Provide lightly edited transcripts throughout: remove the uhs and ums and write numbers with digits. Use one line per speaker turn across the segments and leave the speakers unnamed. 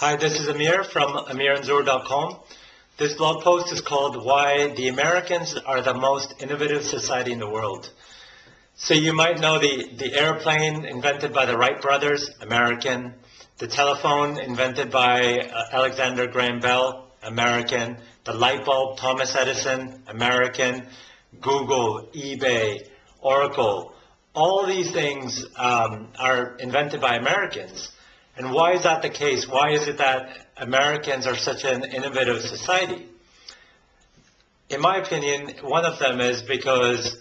Hi, this is Amir from amiranzur.com. This blog post is called Why the Americans Are the Most Innovative Society in the World. So you might know the airplane invented by the Wright brothers, American. The telephone invented by Alexander Graham Bell, American. The light bulb, Thomas Edison, American. Google, eBay, Oracle. All these things are invented by Americans. And why is that the case? Why is it that Americans are such an innovative society? In my opinion, one of them is because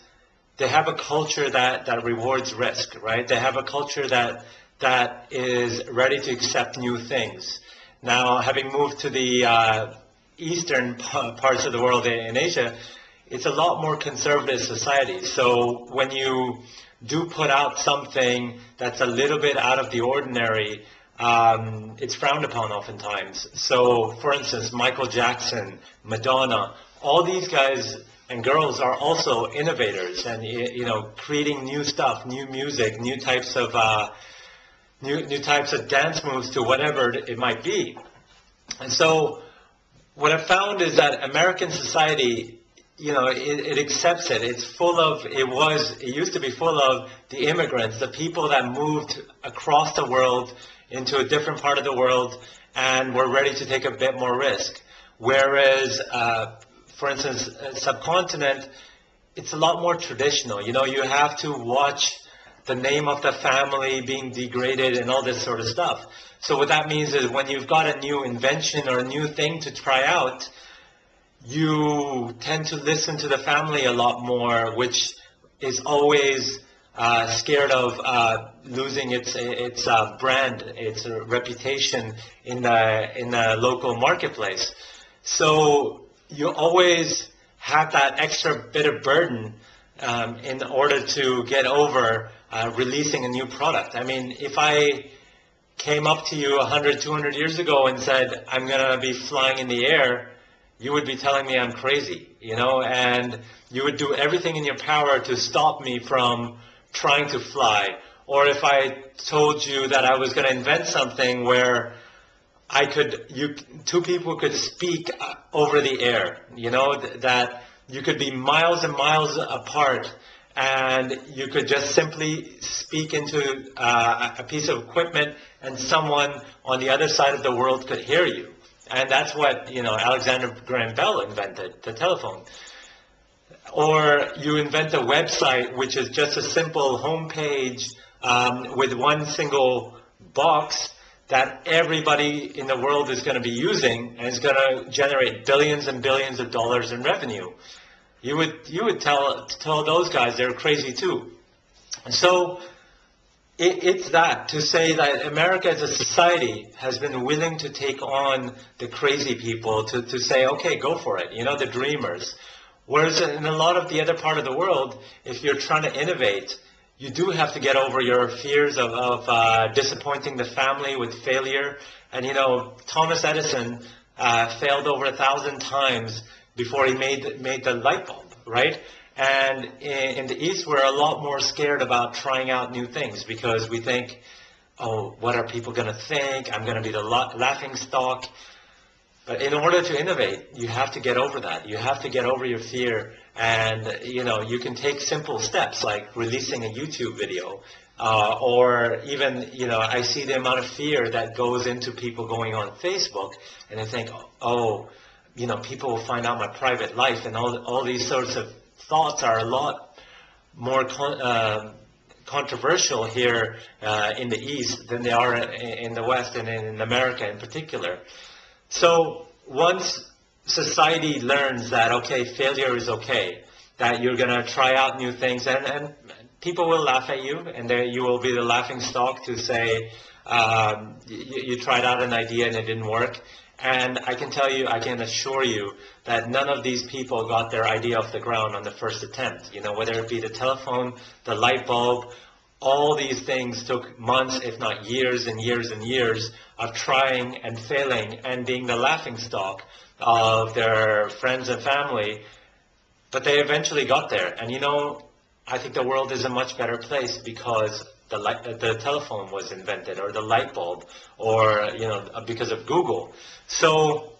they have a culture that rewards risk, right? They have a culture that is ready to accept new things. Now, having moved to the eastern parts of the world in Asia, it's a lot more conservative society. So when you do put out something that's a little bit out of the ordinary, it's frowned upon oftentimes. So, for instance, Michael Jackson, Madonna, all these guys and girls are also innovators and, you know, creating new stuff, new music, new types of dance moves to whatever it might be. And so what I've found is that American society, you know, it accepts it. It's full of, it used to be full of the immigrants, the people that moved across the world into a different part of the world and were ready to take a bit more risk. Whereas, for instance, subcontinent, it's a lot more traditional. You know, you have to watch the name of the family being degraded and all this sort of stuff. So what that means is when you've got a new invention or a new thing to try out, you tend to listen to the family a lot more, which is always scared of losing its brand, its reputation in the local marketplace. So you always have that extra bit of burden in order to get over releasing a new product. I mean, if I came up to you 100, 200 years ago and said, I'm going to be flying in the air, you would be telling me I'm crazy, you know, and you would do everything in your power to stop me from trying to fly. Or if I told you that I was going to invent something where two people could speak over the air, you know, that you could be miles and miles apart and you could just simply speak into a piece of equipment and someone on the other side of the world could hear you. And that's what, you know, Alexander Graham Bell invented, the telephone. Or you invent a website which is just a simple homepage with one single box that everybody in the world is going to be using and is going to generate billions and billions of dollars in revenue. You would tell those guys they're crazy too. And so it's that, to say that America as a society has been willing to take on the crazy people, to say, okay, go for it, you know, the dreamers. Whereas in a lot of the other part of the world, if you're trying to innovate, you do have to get over your fears of disappointing the family with failure. And, you know, Thomas Edison failed over 1,000 times before he made the light bulb, right? And in the East, we're a lot more scared about trying out new things because we think, oh, what are people going to think? I'm going to be the laughing stock. But in order to innovate, you have to get over that. You have to get over your fear. And, you know, you can take simple steps like releasing a YouTube video. Or even, you know, I see the amount of fear that goes into people going on Facebook. And they think, oh, you know, people will find out my private life. And all these sorts of thoughts are a lot more controversial here in the East than they are in the West and in America in particular. So once society learns that, okay, failure is okay, that you're going to try out new things, and people will laugh at you, and you will be the laughing stock to say you tried out an idea and it didn't work. And I can tell you, I can assure you that none of these people got their idea off the ground on the first attempt. You know, whether it be the telephone, the light bulb, all these things took months, if not years and years and years of trying and failing and being the laughing stock of their friends and family. But they eventually got there. And, you know, I think the world is a much better place because the telephone was invented, or the light bulb, or because of Google. So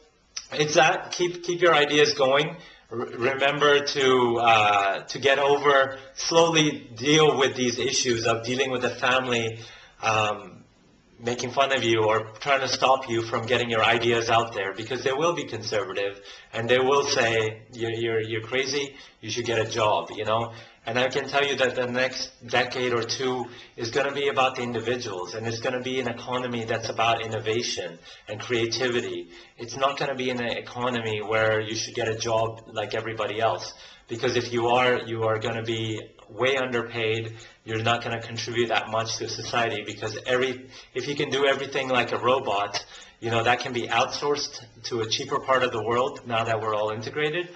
it's that. Keep your ideas going. Remember to get over, slowly deal with these issues of dealing with the family making fun of you or trying to stop you from getting your ideas out there, because they will be conservative and they will say you're crazy, you should get a job, And I can tell you that the next decade or two is going to be about the individuals, and it's going to be an economy that's about innovation and creativity. It's not going to be an economy where you should get a job like everybody else, because if you are going to be way underpaid. You're not going to contribute that much to society, because if you can do everything like a robot, that can be outsourced to a cheaper part of the world now that we're all integrated,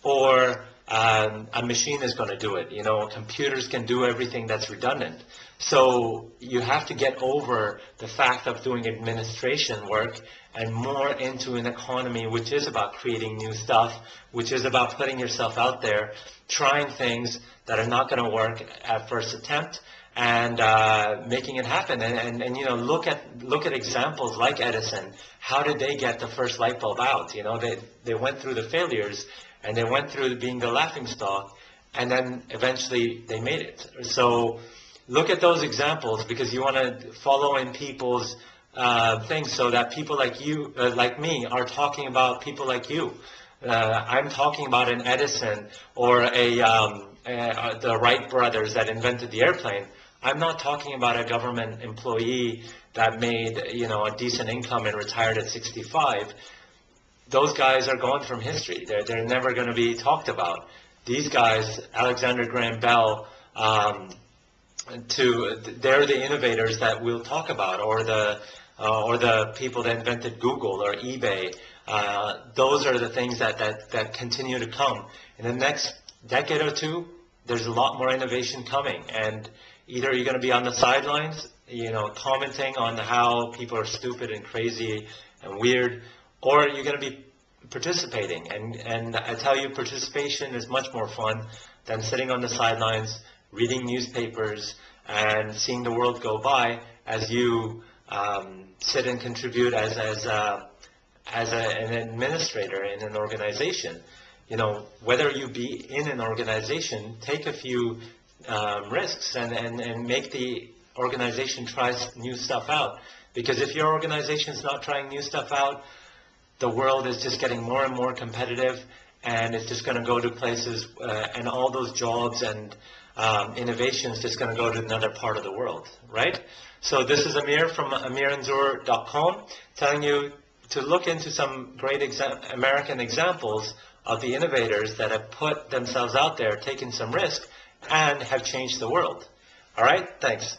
or a machine is going to do it. Computers can do everything that's redundant. So you have to get over the fact of doing administration work and more into an economy which is about creating new stuff, which is about putting yourself out there, trying things that are not going to work at first attempt, and making it happen. And look at examples like Edison. How did they get the first light bulb out? They went through the failures, and they went through being the laughingstock, and then eventually they made it. So look at those examples, because you want to follow in people's things, so that people like you, like me, are talking about people like you. I'm talking about an Edison or the Wright brothers that invented the airplane. I'm not talking about a government employee that made a decent income and retired at 65. Those guys are gone from history. They're never going to be talked about. These guys, Alexander Graham Bell, they're the innovators that we'll talk about, or the people that invented Google or eBay. Those are the things that continue to come. In the next decade or two, there's a lot more innovation coming, and either you're going to be on the sidelines, commenting on how people are stupid and crazy and weird, or you're going to be participating. And I tell you, participation is much more fun than sitting on the sidelines, reading newspapers, and seeing the world go by as you sit and contribute as an administrator in an organization. Whether you be in an organization, take a few risks and make the organization try new stuff out. Because if your organization is not trying new stuff out, the world is just getting more and more competitive, and it's just going to go to places, and all those jobs and innovation is just going to go to another part of the world, right? So this is Amir from amiranzur.com, telling you to look into some great American examples of the innovators that have put themselves out there, taken some risk, and have changed the world. All right, thanks.